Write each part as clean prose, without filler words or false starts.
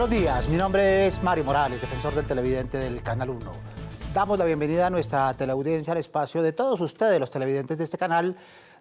Buenos días, mi nombre es Mario Morales, defensor del televidente del Canal 1. Damos la bienvenida a nuestra teleaudiencia al espacio de todos ustedes, los televidentes de este canal.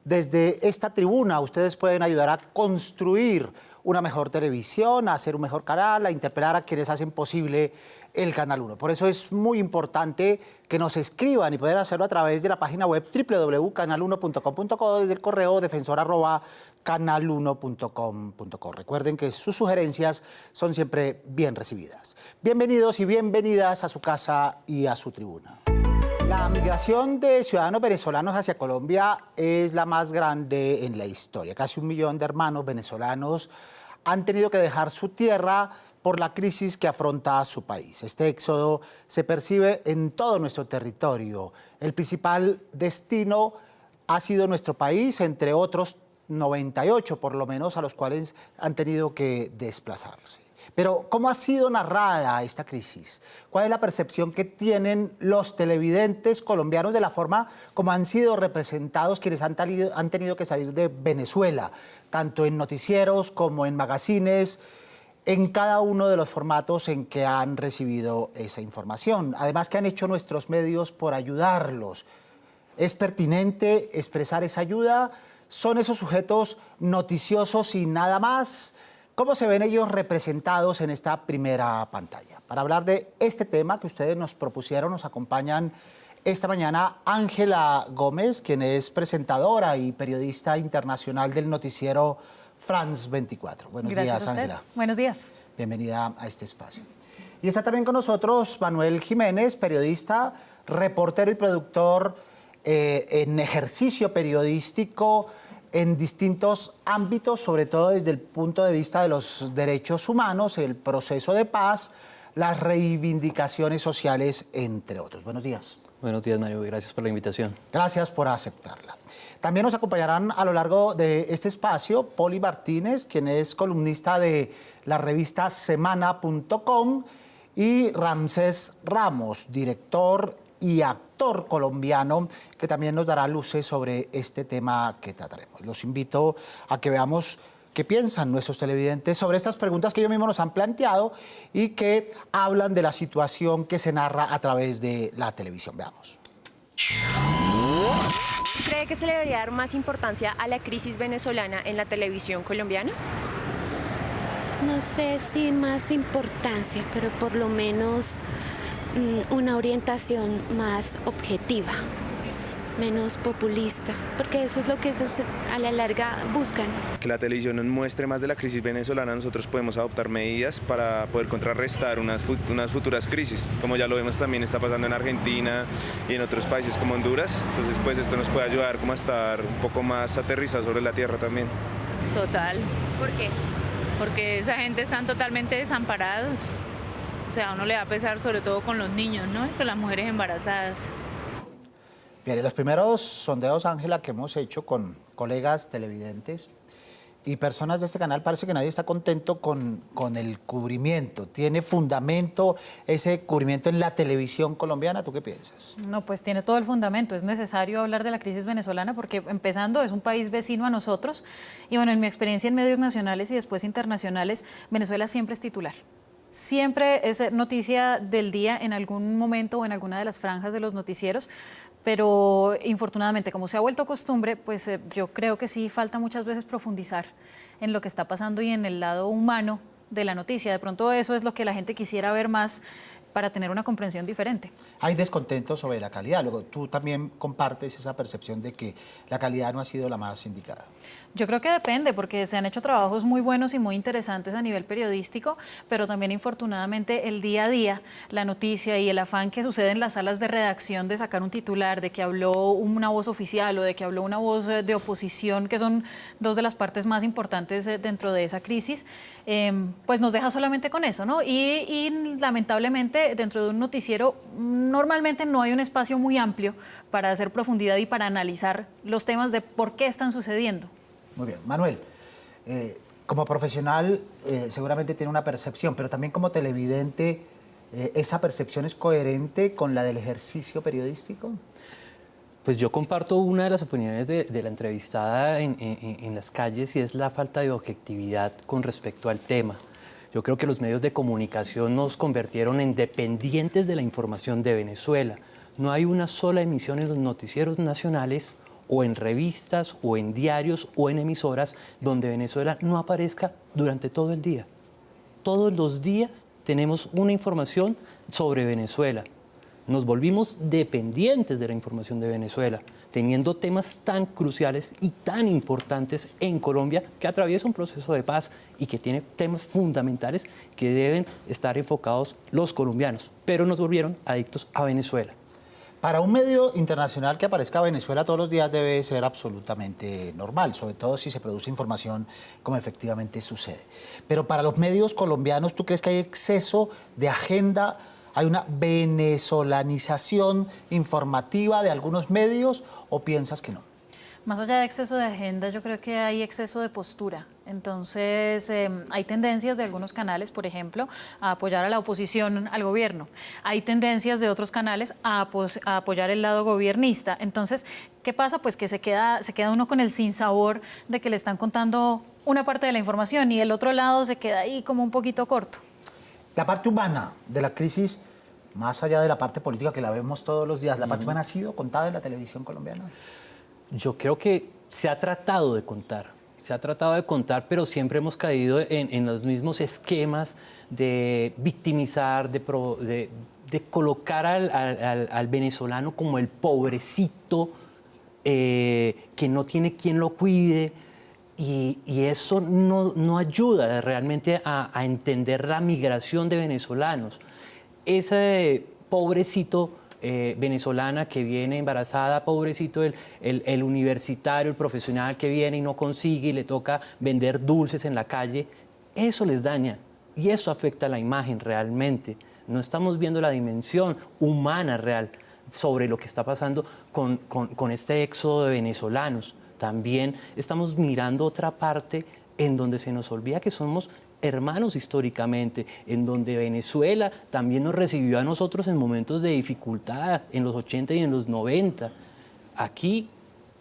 Desde esta tribuna ustedes pueden ayudar a construir una mejor televisión, a hacer un mejor canal, a interpelar a quienes hacen posible el Canal 1. Por eso es muy importante que nos escriban y pueden hacerlo a través de la página web www.canal1.com.co, desde el correo defensor@canal1.com.co. Recuerden que sus sugerencias son siempre bien recibidas. Bienvenidos y bienvenidas a su casa y a su tribuna. La migración de ciudadanos venezolanos hacia Colombia es la más grande en la historia. Casi 1 millón de hermanos venezolanos han tenido que dejar su tierra por la crisis que afronta su país. Este éxodo se percibe en todo nuestro territorio. El principal destino ha sido nuestro país, entre otros 98 por lo menos, a los cuales han tenido que desplazarse. Pero, ¿cómo ha sido narrada esta crisis? ¿Cuál es la percepción que tienen los televidentes colombianos de la forma como han sido representados quienes han tenido que salir de Venezuela, tanto en noticieros como en magazines, en cada uno de los formatos en que han recibido esa información? Además, ¿qué han hecho nuestros medios por ayudarlos? ¿Es pertinente expresar esa ayuda? ¿Son esos sujetos noticiosos y nada más? ¿Cómo se ven ellos representados en esta primera pantalla? Para hablar de este tema que ustedes nos propusieron, nos acompañan esta mañana Ángela Gómez, quien es presentadora y periodista internacional del noticiero France 24. Buenos días, Ángela. Buenos días. Bienvenida a este espacio. Y está también con nosotros Manuel Jiménez, periodista, reportero y productor en ejercicio periodístico en distintos ámbitos, sobre todo desde el punto de vista de los derechos humanos, el proceso de paz, las reivindicaciones sociales, entre otros. Buenos días. Buenos días, Mario. Gracias por la invitación. Gracias por aceptarla. También nos acompañarán a lo largo de este espacio Poli Martínez, quien es columnista de la revista Semana.com, y Ramsés Ramos, director y actor colombiano, que también nos dará luces sobre este tema que trataremos. Los invito a que veamos qué piensan nuestros televidentes sobre estas preguntas que ellos mismos nos han planteado y que hablan de la situación que se narra a través de la televisión. Veamos. ¿Cree que se le debería dar más importancia a la crisis venezolana en la televisión colombiana? No sé si más importancia, pero por lo menos una orientación más objetiva, menos populista, porque eso es lo que a la larga buscan. Que la televisión nos muestre más de la crisis venezolana, nosotros podemos adoptar medidas para poder contrarrestar unas futuras crisis, como ya lo vemos también está pasando en Argentina y en otros países como Honduras. Entonces pues esto nos puede ayudar como a estar un poco más aterrizados sobre la tierra también. Total. ¿Por qué? Porque esa gente están totalmente desamparados. O sea, a uno le va a pesar sobre todo con los niños, ¿no? Y con las mujeres embarazadas. Bien, y los primeros sondeos, Ángela, que hemos hecho con colegas televidentes y personas de este canal, parece que nadie está contento con el cubrimiento. ¿Tiene fundamento ese cubrimiento en la televisión colombiana? ¿Tú qué piensas? No, pues tiene todo el fundamento. Es necesario hablar de la crisis venezolana porque, empezando, es un país vecino a nosotros. Y bueno, en mi experiencia en medios nacionales y después internacionales, Venezuela siempre es titular. Siempre es noticia del día en algún momento o en alguna de las franjas de los noticieros, pero infortunadamente, como se ha vuelto costumbre, pues yo creo que sí falta muchas veces profundizar en lo que está pasando y en el lado humano de la noticia. De pronto eso es lo que la gente quisiera ver más para tener una comprensión diferente. Hay descontento sobre la calidad. Luego, tú también compartes esa percepción de que la calidad no ha sido la más indicada. Yo creo que depende, porque se han hecho trabajos muy buenos y muy interesantes a nivel periodístico, pero también infortunadamente el día a día, la noticia y el afán que sucede en las salas de redacción de sacar un titular, de que habló una voz oficial o de que habló una voz de oposición, que son dos de las partes más importantes dentro de esa crisis, pues nos deja solamente con eso, ¿no? Y lamentablemente dentro de un noticiero normalmente no hay un espacio muy amplio para hacer profundidad y para analizar los temas de por qué están sucediendo. Muy bien. Manuel, como profesional seguramente tiene una percepción, pero también como televidente, ¿esa percepción es coherente con la del ejercicio periodístico? Pues yo comparto una de las opiniones de la entrevistada en las calles y es la falta de objetividad con respecto al tema. Yo creo que los medios de comunicación nos convirtieron en dependientes de la información de Venezuela. No hay una sola emisión en los noticieros nacionales o en revistas o en diarios o en emisoras donde Venezuela no aparezca durante todo el día. Todos los días tenemos una información sobre Venezuela. Nos volvimos dependientes de la información de Venezuela, teniendo temas tan cruciales y tan importantes en Colombia, que atraviesa un proceso de paz y que tiene temas fundamentales que deben estar enfocados los colombianos, pero nos volvieron adictos a Venezuela. Para un medio internacional que aparezca Venezuela todos los días debe ser absolutamente normal, sobre todo si se produce información como efectivamente sucede. Pero para los medios colombianos, ¿tú crees que hay exceso de agenda? ¿Hay una venezolanización informativa de algunos medios o piensas que no? Más allá de exceso de agenda, yo creo que hay exceso de postura. Entonces, hay tendencias de algunos canales, por ejemplo, a apoyar a la oposición al gobierno. Hay tendencias de otros canales a apoyar el lado gobiernista. Entonces, ¿qué pasa? Pues que se queda uno con el sinsabor de que le están contando una parte de la información y el otro lado se queda ahí como un poquito corto. La parte humana de la crisis, más allá de la parte política que la vemos todos los días, ¿la parte humana ha sido contada en la televisión colombiana? Yo creo que se ha tratado de contar, pero siempre hemos caído en los mismos esquemas de victimizar, de colocar al venezolano como el pobrecito que no tiene quien lo cuide. Y eso no ayuda realmente a entender la migración de venezolanos. Ese pobrecito venezolana que viene embarazada, pobrecito el universitario, el profesional que viene y no consigue y le toca vender dulces en la calle, eso les daña y eso afecta la imagen realmente. No estamos viendo la dimensión humana real sobre lo que está pasando con este éxodo de venezolanos. También estamos mirando otra parte en donde se nos olvida que somos hermanos históricamente, en donde Venezuela también nos recibió a nosotros en momentos de dificultad, en los 80 y en los 90. Aquí,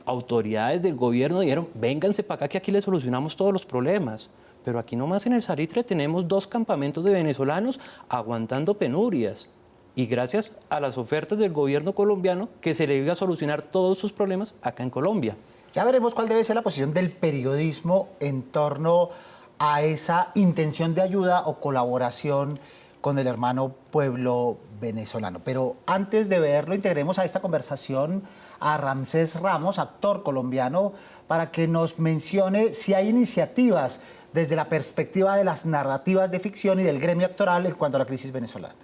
autoridades del gobierno dijeron, vénganse para acá que aquí les solucionamos todos los problemas. Pero aquí nomás en el Salitre tenemos 2 campamentos de venezolanos aguantando penurias. Y gracias a las ofertas del gobierno colombiano que se le iba a solucionar todos sus problemas acá en Colombia. Ya veremos cuál debe ser la posición del periodismo en torno a esa intención de ayuda o colaboración con el hermano pueblo venezolano. Pero antes de verlo, integremos a esta conversación a Ramsés Ramos, actor colombiano, para que nos mencione si hay iniciativas desde la perspectiva de las narrativas de ficción y del gremio actoral en cuanto a la crisis venezolana.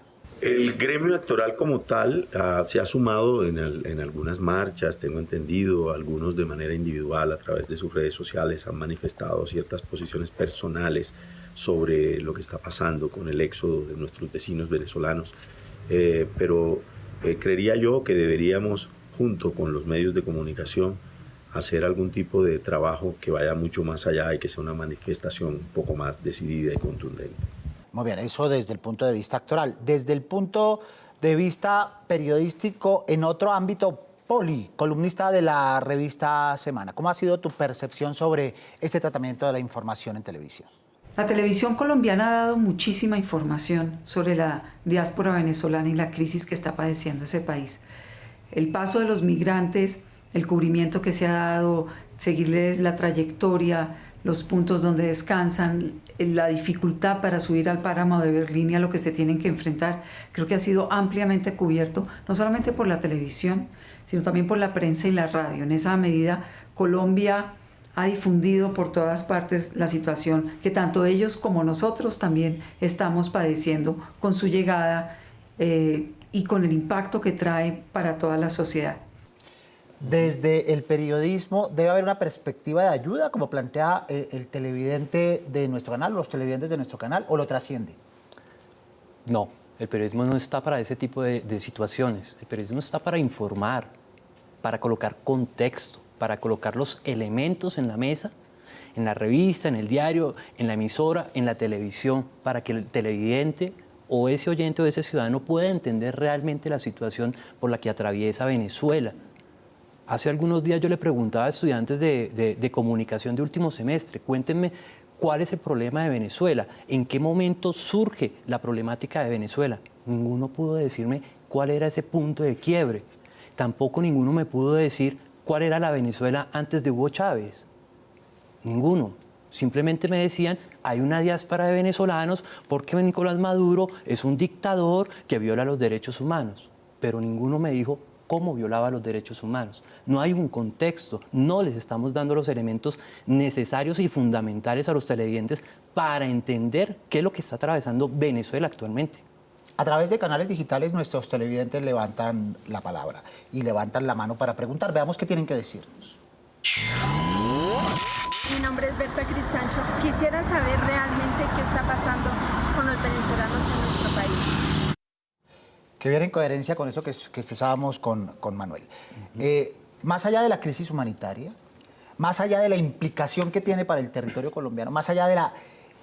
El gremio actoral como tal se ha sumado en algunas marchas, tengo entendido, algunos de manera individual a través de sus redes sociales han manifestado ciertas posiciones personales sobre lo que está pasando con el éxodo de nuestros vecinos venezolanos, pero creería yo que deberíamos, junto con los medios de comunicación, hacer algún tipo de trabajo que vaya mucho más allá y que sea una manifestación un poco más decidida y contundente. Muy bien, eso desde el punto de vista actoral. Desde el punto de vista periodístico, en otro ámbito, Poli, columnista de la revista Semana, ¿cómo ha sido tu percepción sobre este tratamiento de la información en televisión? La televisión colombiana ha dado muchísima información sobre la diáspora venezolana y la crisis que está padeciendo ese país. El paso de los migrantes, el cubrimiento que se ha dado, seguirles la trayectoria, los puntos donde descansan, la dificultad para subir al páramo de Berlín y a lo que se tienen que enfrentar, creo que ha sido ampliamente cubierto, no solamente por la televisión, sino también por la prensa y la radio. En esa medida, Colombia ha difundido por todas partes la situación que tanto ellos como nosotros también estamos padeciendo con su llegada y con el impacto que trae para toda la sociedad. Desde el periodismo, ¿debe haber una perspectiva de ayuda, como plantea el televidente de nuestro canal, los televidentes de nuestro canal, o lo trasciende? No, el periodismo no está para ese tipo de situaciones. El periodismo está para informar, para colocar contexto, para colocar los elementos en la mesa, en la revista, en el diario, en la emisora, en la televisión, para que el televidente o ese oyente o ese ciudadano pueda entender realmente la situación por la que atraviesa Venezuela. Hace algunos días yo le preguntaba a estudiantes de comunicación de último semestre, cuéntenme ¿cuál es el problema de Venezuela? ¿En qué momento surge la problemática de Venezuela? Ninguno pudo decirme cuál era ese punto de quiebre. Tampoco ninguno me pudo decir cuál era la Venezuela antes de Hugo Chávez. Ninguno. Simplemente me decían, hay una diáspora de venezolanos porque Nicolás Maduro es un dictador que viola los derechos humanos. Pero ninguno me dijo cómo violaba los derechos humanos. No hay un contexto, no les estamos dando los elementos necesarios y fundamentales a los televidentes para entender qué es lo que está atravesando Venezuela actualmente. A través de canales digitales nuestros televidentes levantan la palabra y levantan la mano para preguntar. Veamos qué tienen que decirnos. Mi nombre es Berta Cristancho. Quisiera saber realmente qué está pasando con los venezolanos en nuestro país. Que viene en coherencia con eso que expresábamos con Manuel. Más allá de la crisis humanitaria, más allá de la implicación que tiene para el territorio colombiano, más allá de la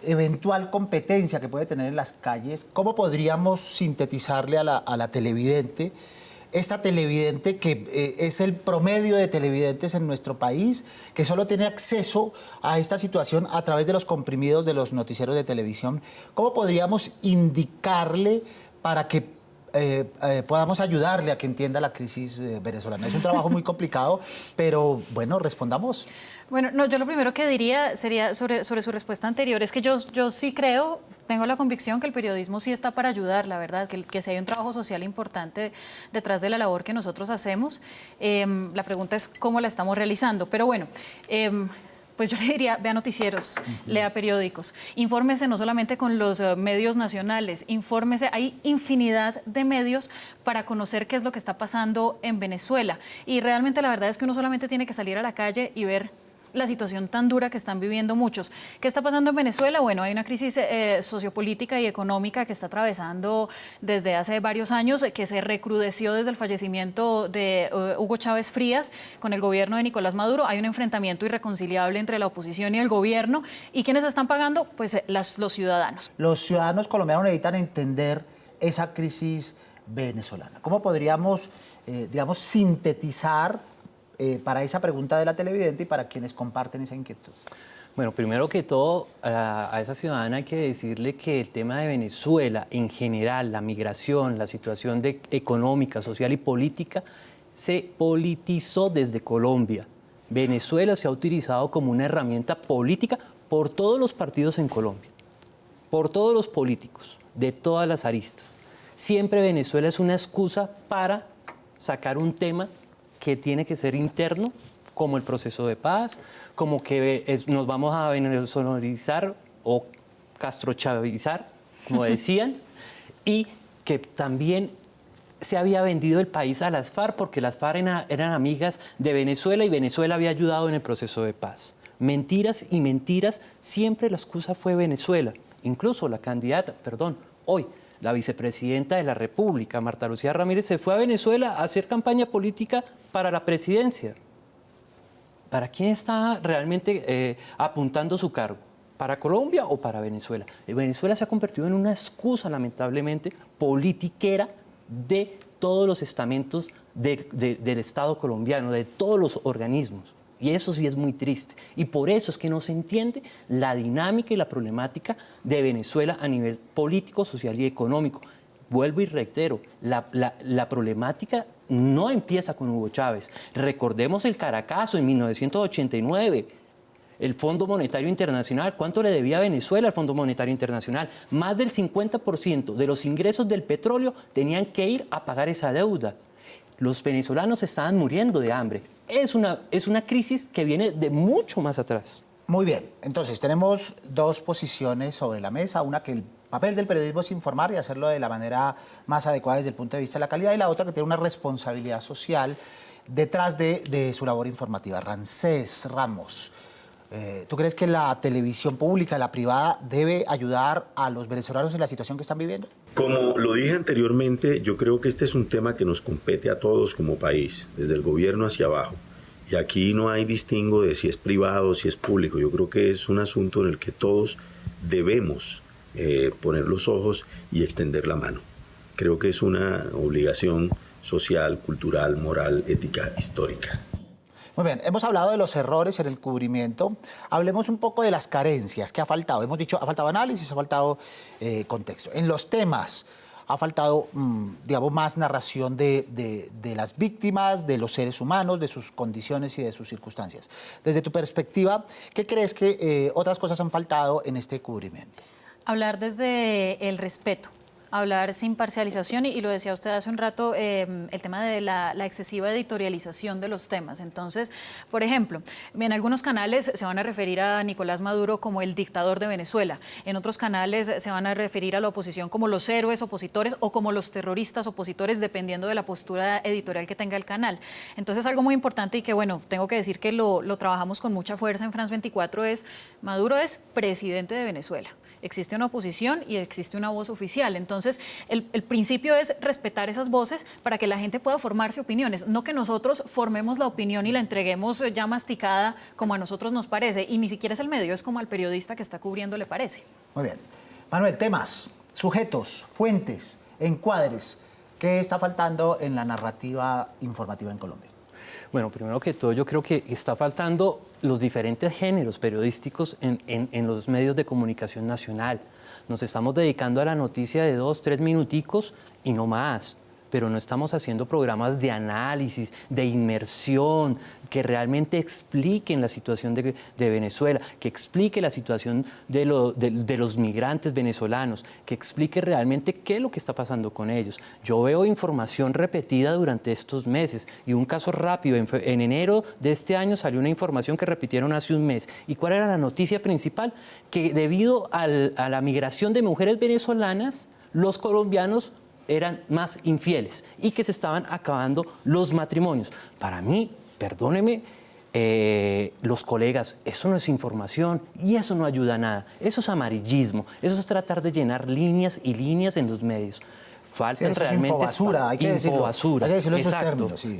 eventual competencia que puede tener en las calles, ¿cómo podríamos sintetizarle a la televidente, esta televidente que es el promedio de televidentes en nuestro país, que solo tiene acceso a esta situación a través de los comprimidos de los noticieros de televisión? ¿Cómo podríamos indicarle para que podamos ayudarle a que entienda la crisis venezolana? Es un trabajo muy complicado, pero bueno, respondamos. Bueno, no, yo lo primero que diría sería sobre su respuesta anterior, es que yo sí creo, tengo la convicción que el periodismo sí está para ayudar, la verdad, que sí hay un trabajo social importante detrás de la labor que nosotros hacemos. La pregunta es cómo la estamos realizando, pero bueno, pues yo le diría, vea noticieros, lea periódicos, infórmese no solamente con los medios nacionales, infórmese, hay infinidad de medios para conocer qué es lo que está pasando en Venezuela. Y realmente la verdad es que uno solamente tiene que salir a la calle y ver la situación tan dura que están viviendo muchos. ¿Qué está pasando en Venezuela? Bueno, hay una crisis sociopolítica y económica que está atravesando desde hace varios años, que se recrudeció desde el fallecimiento de Hugo Chávez Frías con el gobierno de Nicolás Maduro. Hay un enfrentamiento irreconciliable entre la oposición y el gobierno. ¿Y quiénes están pagando? Pues los ciudadanos. Los ciudadanos colombianos necesitan entender esa crisis venezolana. ¿Cómo podríamos, digamos, sintetizar para esa pregunta de la televidente y para quienes comparten esa inquietud? Bueno, primero que todo, a esa ciudadana hay que decirle que el tema de Venezuela en general, la migración, la situación económica, social y política, se politizó desde Colombia. Venezuela se ha utilizado como una herramienta política por todos los partidos en Colombia, por todos los políticos, de todas las aristas. Siempre Venezuela es una excusa para sacar un tema que tiene que ser interno, como el proceso de paz, como que nos vamos a venezolarizar o castrochavizar, como decían, y que también se había vendido el país a las FARC porque las FARC eran amigas de Venezuela y Venezuela había ayudado en el proceso de paz. Mentiras y mentiras, siempre la excusa fue Venezuela. Incluso la candidata, hoy, la vicepresidenta de la República, Marta Lucía Ramírez, se fue a Venezuela a hacer campaña política para la presidencia. ¿Para quién está realmente apuntando su cargo? ¿Para Colombia o para Venezuela? Venezuela se ha convertido en una excusa, lamentablemente, politiquera de todos los estamentos del Estado colombiano, de todos los organismos. Y eso sí es muy triste. Y por eso es que no se entiende la dinámica y la problemática de Venezuela a nivel político, social y económico. Vuelvo y reitero, la problemática no empieza con Hugo Chávez. Recordemos el Caracazo en 1989. El Fondo Monetario Internacional, ¿cuánto le debía a Venezuela al Fondo Monetario Internacional? Más del 50% de los ingresos del petróleo tenían que ir a pagar esa deuda. Los venezolanos estaban muriendo de hambre. Es una crisis que viene de mucho más atrás. Muy bien, entonces tenemos dos posiciones sobre la mesa, una que el papel del periodismo es informar y hacerlo de la manera más adecuada desde el punto de vista de la calidad, y la otra que tiene una responsabilidad social detrás de su labor informativa. Ramsés Ramos, ¿tú crees que la televisión pública, la privada, debe ayudar a los venezolanos en la situación que están viviendo? Como lo dije anteriormente, yo creo que este es un tema que nos compete a todos como país, desde el gobierno hacia abajo. Y aquí no hay distingo de si es privado o si es público. Yo creo que es un asunto en el que todos debemos poner los ojos y extender la mano. Creo que es una obligación social, cultural, moral, ética, histórica. Muy bien, hemos hablado de los errores en el cubrimiento. Hablemos un poco de las carencias. ¿Qué ha faltado? Hemos dicho, ha faltado análisis, ha faltado contexto. En los temas ha faltado, digamos, más narración de las víctimas, de los seres humanos, de sus condiciones y de sus circunstancias. Desde tu perspectiva, ¿qué crees que otras cosas han faltado en este cubrimiento? Hablar desde el respeto. Hablar sin parcialización y lo decía usted hace un rato, el tema de la excesiva editorialización de los temas. Entonces, por ejemplo, en algunos canales se van a referir a Nicolás Maduro como el dictador de Venezuela, en otros canales se van a referir a la oposición como los héroes opositores o como los terroristas opositores, dependiendo de la postura editorial que tenga el canal. Entonces, algo muy importante y que, bueno, tengo que decir que lo trabajamos con mucha fuerza en France 24 es, Maduro es presidente de Venezuela. Existe una oposición y existe una voz oficial. Entonces, el principio es respetar esas voces para que la gente pueda formarse opiniones, no que nosotros formemos la opinión y la entreguemos ya masticada como a nosotros nos parece. Y ni siquiera es el medio, es como al periodista que está cubriendo le parece. Muy bien. Manuel, temas, sujetos, fuentes, encuadres. ¿Qué está faltando en la narrativa informativa en Colombia? Bueno, primero que todo, yo creo que está faltando los diferentes géneros periodísticos en los medios de comunicación nacional. Nos estamos dedicando a la noticia de 2, 3 minuticos y no más, pero no estamos haciendo programas de análisis, de inmersión, que realmente expliquen la situación de Venezuela, que explique la situación de los migrantes venezolanos, que explique realmente qué es lo que está pasando con ellos. Yo veo información repetida durante estos meses y un caso rápido, en enero de este año salió una información que repitieron hace un mes. ¿Y cuál era la noticia principal? Que debido a la migración de mujeres venezolanas, los colombianos eran más infieles y que se estaban acabando los matrimonios. Para mí, perdóneme, los colegas, eso no es información y eso no ayuda a nada. Eso es amarillismo, eso es tratar de llenar líneas y líneas en los medios. Faltan realmente infobasura, hay que infobasura. Hay que decirlo en esos Exacto. términos, sí.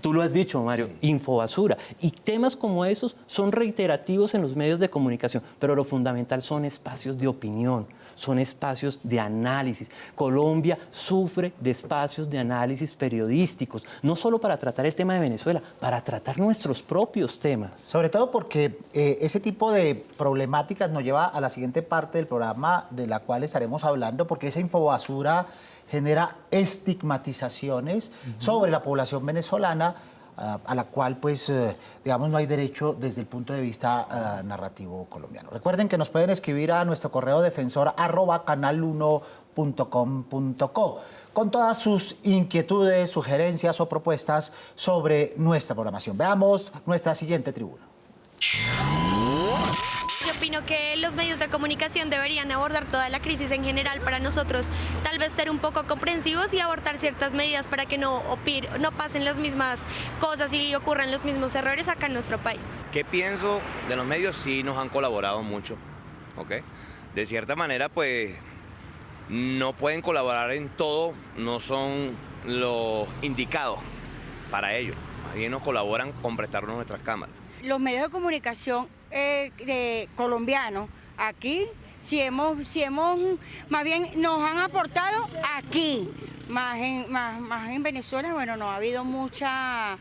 Tú lo has dicho, Mario, sí. Infobasura. Y temas como esos son reiterativos en los medios de comunicación, pero lo fundamental son espacios de opinión, son espacios de análisis. Colombia sufre de espacios de análisis periodísticos, no solo para tratar el tema de Venezuela, para tratar nuestros propios temas. Sobre todo porque ese tipo de problemáticas nos lleva a la siguiente parte del programa, de la cual estaremos hablando, porque esa infobasura genera estigmatizaciones sobre la población venezolana, a la cual, pues, digamos, no hay derecho desde el punto de vista narrativo colombiano. Recuerden que nos pueden escribir a nuestro correo defensor@canal1.com.co con todas sus inquietudes, sugerencias o propuestas sobre nuestra programación. Veamos nuestra siguiente tribuna. Yo opino que los medios de comunicación deberían abordar toda la crisis en general para nosotros, tal vez ser un poco comprensivos y abordar ciertas medidas para que no pasen las mismas cosas y ocurran los mismos errores acá en nuestro país. ¿Qué pienso de los medios? Sí nos han colaborado mucho, ¿ok? De cierta manera, pues, no pueden colaborar en todo, no son los indicados para ello. Más bien nos colaboran con prestarnos nuestras cámaras. Los medios de comunicación colombianos aquí, si hemos, más bien nos han aportado aquí, más en Venezuela, bueno, no ha habido mucha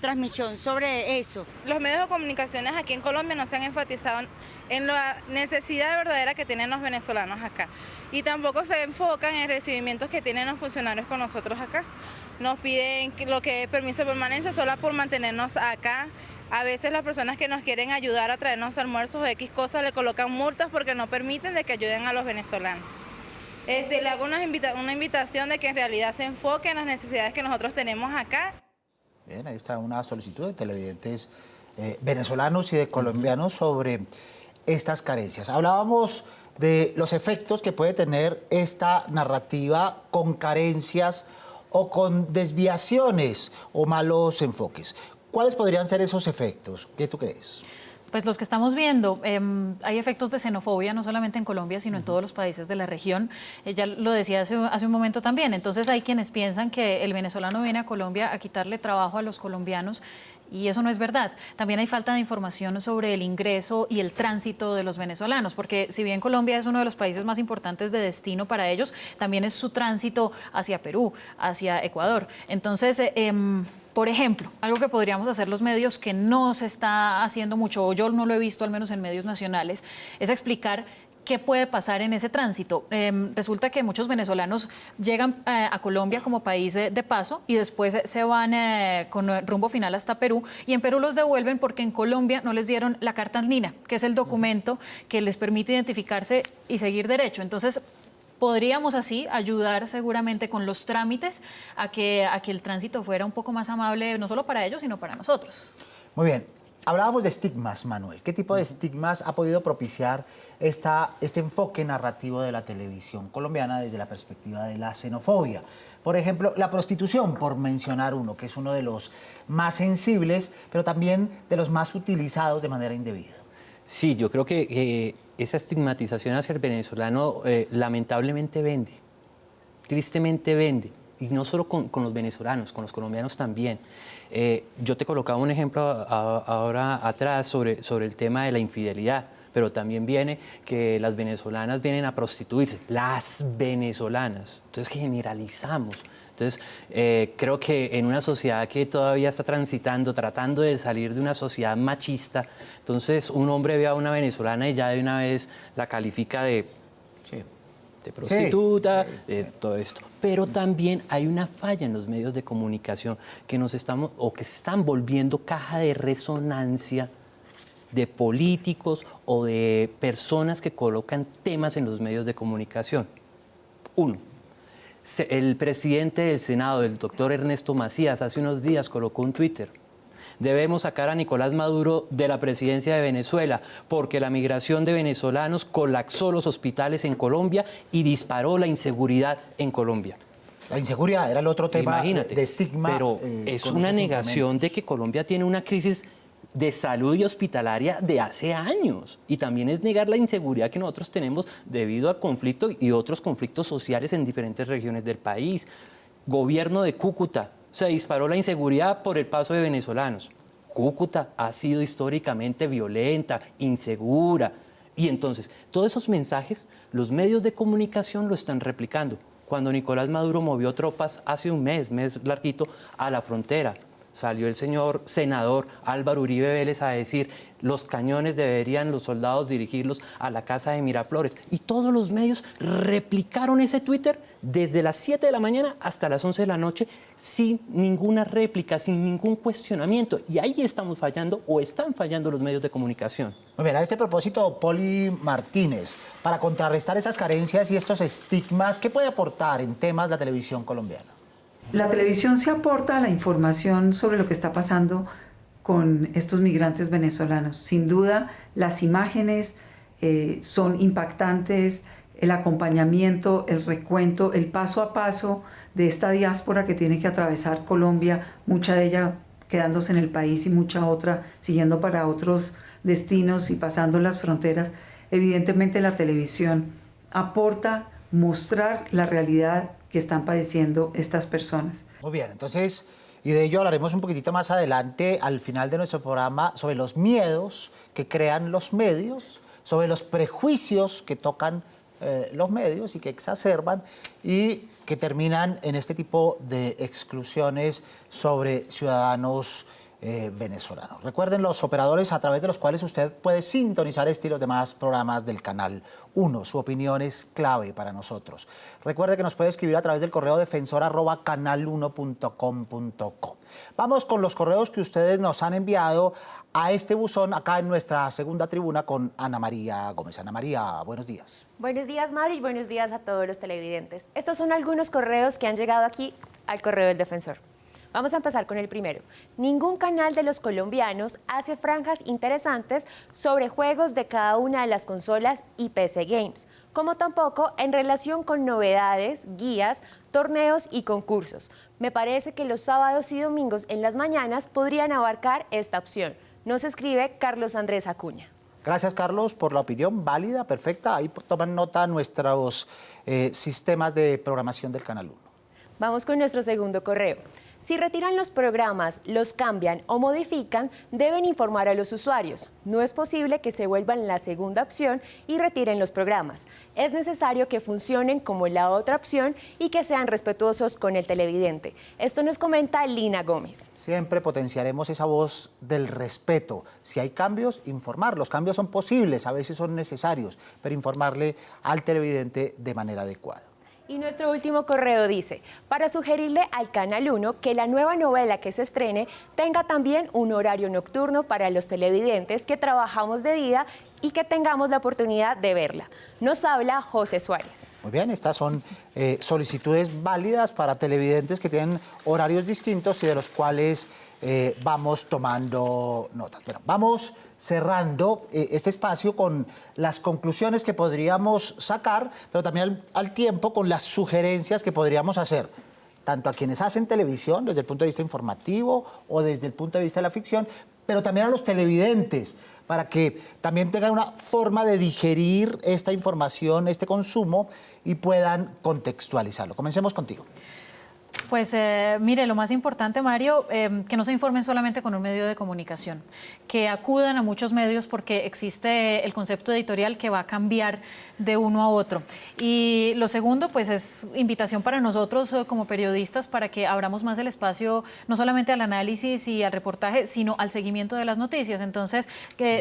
transmisión sobre eso. Los medios de comunicación aquí en Colombia no se han enfatizado en la necesidad verdadera que tienen los venezolanos acá y tampoco se enfocan en recibimientos que tienen los funcionarios con nosotros acá. Nos piden lo que es permiso de permanencia solo por mantenernos acá. A veces las personas que nos quieren ayudar a traernos almuerzos o X cosas le colocan multas porque no permiten de que ayuden a los venezolanos. Le hago una invitación de que en realidad se enfoque en las necesidades que nosotros tenemos acá. Bien, ahí está una solicitud de televidentes venezolanos y de colombianos sobre estas carencias. Hablábamos de los efectos que puede tener esta narrativa con carencias o con desviaciones o malos enfoques. ¿Cuáles podrían ser esos efectos? ¿Qué tú crees? Pues los que estamos viendo, hay efectos de xenofobia no solamente en Colombia, sino en todos los países de la región. Ya lo decía hace un momento también. Entonces hay quienes piensan que el venezolano viene a Colombia a quitarle trabajo a los colombianos Y eso no es verdad. También hay falta de información sobre el ingreso y el tránsito de los venezolanos, porque si bien Colombia es uno de los países más importantes de destino para ellos, también es su tránsito hacia Perú, hacia Ecuador. Entonces, por ejemplo, algo que podríamos hacer los medios que no se está haciendo mucho, o yo no lo he visto al menos en medios nacionales, es explicar qué puede pasar en ese tránsito. Resulta que muchos venezolanos llegan a Colombia como país de paso y después se van con rumbo final hasta Perú, y en Perú los devuelven porque en Colombia no les dieron la carta andina, que es el documento que les permite identificarse y seguir derecho. Entonces, podríamos así ayudar seguramente con los trámites a que el tránsito fuera un poco más amable, no solo para ellos, sino para nosotros. Muy bien. Hablábamos de estigmas, Manuel. ¿Qué tipo de estigmas ha podido propiciar este enfoque narrativo de la televisión colombiana desde la perspectiva de la xenofobia? Por ejemplo, la prostitución, por mencionar uno, que es uno de los más sensibles, pero también de los más utilizados de manera indebida. Sí, yo creo que esa estigmatización hacia el venezolano lamentablemente vende, tristemente vende, y no solo con los venezolanos, con los colombianos también. Yo te colocaba un ejemplo ahora atrás sobre el tema de la infidelidad, pero también viene que las venezolanas vienen a prostituirse, las venezolanas, entonces generalizamos. Entonces, creo que en una sociedad que todavía está transitando, tratando de salir de una sociedad machista, entonces un hombre ve a una venezolana y ya de una vez la califica de prostituta, todo esto. Pero también hay una falla en los medios de comunicación que se están volviendo caja de resonancia de políticos o de personas que colocan temas en los medios de comunicación. Uno, el presidente del Senado, el doctor Ernesto Macías, hace unos días colocó un Twitter: debemos sacar a Nicolás Maduro de la presidencia de Venezuela porque la migración de venezolanos colapsó los hospitales en Colombia y disparó la inseguridad en Colombia. La inseguridad era el otro tema de estigma. Pero es una negación de que Colombia tiene una crisis de salud y hospitalaria de hace años. Y también es negar la inseguridad que nosotros tenemos debido al conflicto y otros conflictos sociales en diferentes regiones del país. Gobierno de Cúcuta: se disparó la inseguridad por el paso de venezolanos. Cúcuta ha sido históricamente violenta, insegura. Y entonces, todos esos mensajes, los medios de comunicación lo están replicando. Cuando Nicolás Maduro movió tropas hace un mes larguito, a la frontera, salió el señor senador Álvaro Uribe Vélez a decir: los cañones deberían los soldados dirigirlos a la casa de Miraflores. Y todos los medios replicaron ese Twitter desde las 7 de la mañana hasta las 11 de la noche, sin ninguna réplica, sin ningún cuestionamiento. Y ahí estamos fallando, o están fallando los medios de comunicación. Muy bien, a este propósito, Poli Martínez, para contrarrestar estas carencias y estos estigmas, ¿qué puede aportar en temas la televisión colombiana? La televisión se aporta a la información sobre lo que está pasando con estos migrantes venezolanos. Sin duda, las imágenes son impactantes, el acompañamiento, el recuento, el paso a paso de esta diáspora que tiene que atravesar Colombia, mucha de ella quedándose en el país y mucha otra siguiendo para otros destinos y pasando las fronteras. Evidentemente, la televisión aporta mostrar la realidad que están padeciendo estas personas. Muy bien, entonces, y de ello hablaremos un poquitito más adelante al final de nuestro programa, sobre los miedos que crean los medios, sobre los prejuicios que tocan los medios y que exacerban y que terminan en este tipo de exclusiones sobre ciudadanos venezolanos. Recuerden los operadores a través de los cuales usted puede sintonizar este y los demás programas del Canal 1. Su opinión es clave para nosotros. Recuerde que nos puede escribir a través del correo defensor@canal1.com.co. Vamos con los correos que ustedes nos han enviado a este buzón acá en nuestra segunda tribuna con Ana María Gómez. Ana María, buenos días. Buenos días, Mario, y buenos días a todos los televidentes. Estos son algunos correos que han llegado aquí al correo del Defensor. Vamos a empezar con el primero. Ningún canal de los colombianos hace franjas interesantes sobre juegos de cada una de las consolas y PC Games, como tampoco en relación con novedades, guías, torneos y concursos. Me parece que los sábados y domingos en las mañanas podrían abarcar esta opción. Nos escribe Carlos Andrés Acuña. Gracias, Carlos, por la opinión válida, perfecta. Ahí toman nota nuestros sistemas de programación del Canal 1. Vamos con nuestro segundo correo. Si retiran los programas, los cambian o modifican, deben informar a los usuarios. No es posible que se vuelvan la segunda opción y retiren los programas. Es necesario que funcionen como la otra opción y que sean respetuosos con el televidente. Esto nos comenta Lina Gómez. Siempre potenciaremos esa voz del respeto. Si hay cambios, informar. Los cambios son posibles, a veces son necesarios, pero informarle al televidente de manera adecuada. Y nuestro último correo dice, para sugerirle al Canal 1 que la nueva novela que se estrene tenga también un horario nocturno para los televidentes que trabajamos de día y que tengamos la oportunidad de verla. Nos habla José Suárez. Muy bien, estas son solicitudes válidas para televidentes que tienen horarios distintos y de los cuales vamos tomando notas. Bueno, vamos cerrando este espacio con las conclusiones que podríamos sacar, pero también al tiempo con las sugerencias que podríamos hacer, tanto a quienes hacen televisión desde el punto de vista informativo o desde el punto de vista de la ficción, pero también a los televidentes, para que también tengan una forma de digerir esta información, este consumo, y puedan contextualizarlo. Comencemos contigo. Pues mire, lo más importante, Mario, que no se informen solamente con un medio de comunicación, que acudan a muchos medios porque existe el concepto editorial que va a cambiar de uno a otro. Y lo segundo, pues es invitación para nosotros como periodistas para que abramos más el espacio, no solamente al análisis y al reportaje, sino al seguimiento de las noticias. Entonces,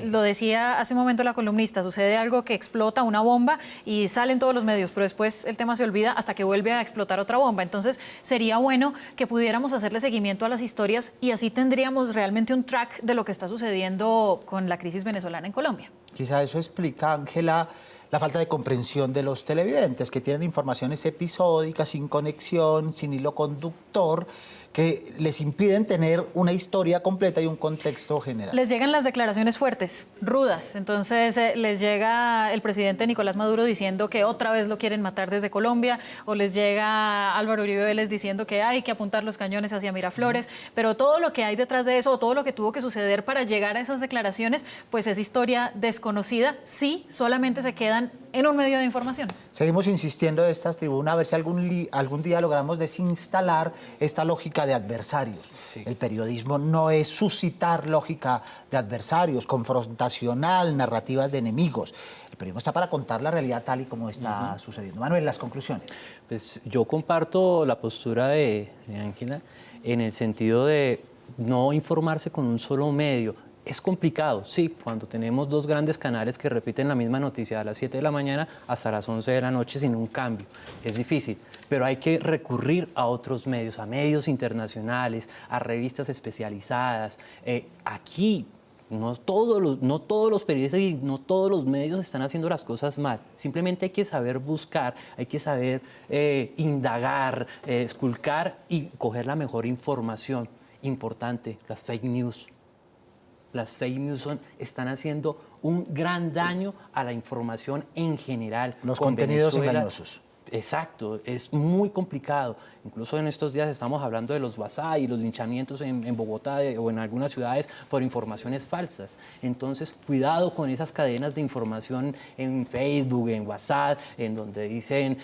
lo decía hace un momento la columnista, sucede algo que explota una bomba y salen todos los medios, pero después el tema se olvida hasta que vuelve a explotar otra bomba. Entonces, sería bueno que pudiéramos hacerle seguimiento a las historias y así tendríamos realmente un track de lo que está sucediendo con la crisis venezolana en Colombia. Quizá eso explica, Ángela, la falta de comprensión de los televidentes, que tienen informaciones episódicas, sin conexión, sin hilo conductor, que les impiden tener una historia completa y un contexto general. Les llegan las declaraciones fuertes, rudas. Entonces les llega el presidente Nicolás Maduro diciendo que otra vez lo quieren matar desde Colombia, o les llega Álvaro Uribe Vélez diciendo que hay que apuntar los cañones hacia Miraflores, pero todo lo que hay detrás de eso, o todo lo que tuvo que suceder para llegar a esas declaraciones, pues es historia desconocida, sí, solamente se quedan en un medio de información. Seguimos insistiendo de estas tribunas a ver si algún día logramos desinstalar esta lógica de adversarios. Sí. El periodismo no es suscitar lógica de adversarios, confrontacional, narrativas de enemigos. El periodismo está para contar la realidad tal y como está sucediendo. Manuel, las conclusiones. Pues yo comparto la postura de Ángela en el sentido de no informarse con un solo medio. Es complicado, sí, cuando tenemos dos grandes canales que repiten la misma noticia a las 7 de la mañana hasta las 11 de la noche sin un cambio. Es difícil, pero hay que recurrir a otros medios, a medios internacionales, a revistas especializadas. Aquí no todos los periodistas y no todos los medios están haciendo las cosas mal. Simplemente hay que saber buscar, hay que saber indagar, esculcar y coger la mejor información. Importante, las fake news. Las fake news están haciendo un gran daño a la información en general. Los contenidos engañosos. Exacto, es muy complicado. Incluso en estos días estamos hablando de los WhatsApp y los linchamientos en Bogotá o en algunas ciudades por informaciones falsas. Entonces, cuidado con esas cadenas de información en Facebook, en WhatsApp, en donde dicen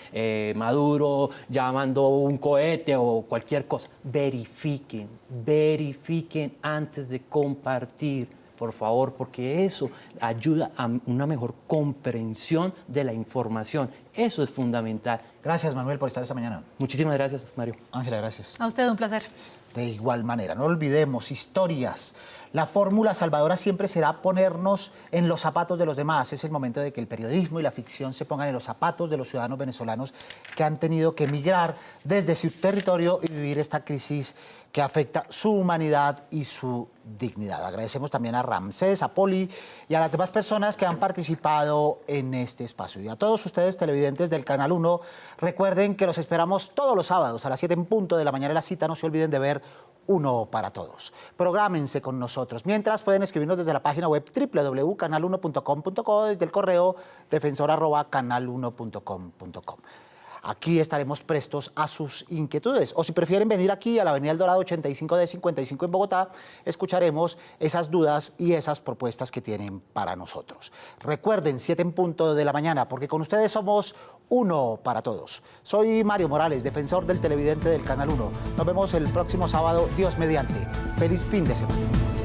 Maduro ya mandó un cohete o cualquier cosa. Verifiquen antes de compartir, por favor, porque eso ayuda a una mejor comprensión de la información. Eso es fundamental. Gracias, Manuel, por estar esta mañana. Muchísimas gracias, Mario. Ángela, gracias. A usted, un placer. De igual manera, no olvidemos, historias. La fórmula salvadora siempre será ponernos en los zapatos de los demás. Es el momento de que el periodismo y la ficción se pongan en los zapatos de los ciudadanos venezolanos que han tenido que emigrar desde su territorio y vivir esta crisis que afecta su humanidad y su dignidad. Agradecemos también a Ramsés, a Poli y a las demás personas que han participado en este espacio. Y a todos ustedes, televidentes del Canal 1, recuerden que los esperamos todos los sábados a las 7 en punto de la mañana. La cita, no se olviden de ver Uno para Todos. Prográmense con nosotros. Mientras, pueden escribirnos desde la página web www.canal1.com.co, desde el correo defensor@canal1.com.com. Aquí estaremos prestos a sus inquietudes. O si prefieren venir aquí a la Avenida El Dorado 85D 55 en Bogotá, escucharemos esas dudas y esas propuestas que tienen para nosotros. Recuerden, 7 en punto de la mañana, porque con ustedes somos uno para todos. Soy Mario Morales, defensor del televidente del Canal 1. Nos vemos el próximo sábado, Dios mediante. Feliz fin de semana.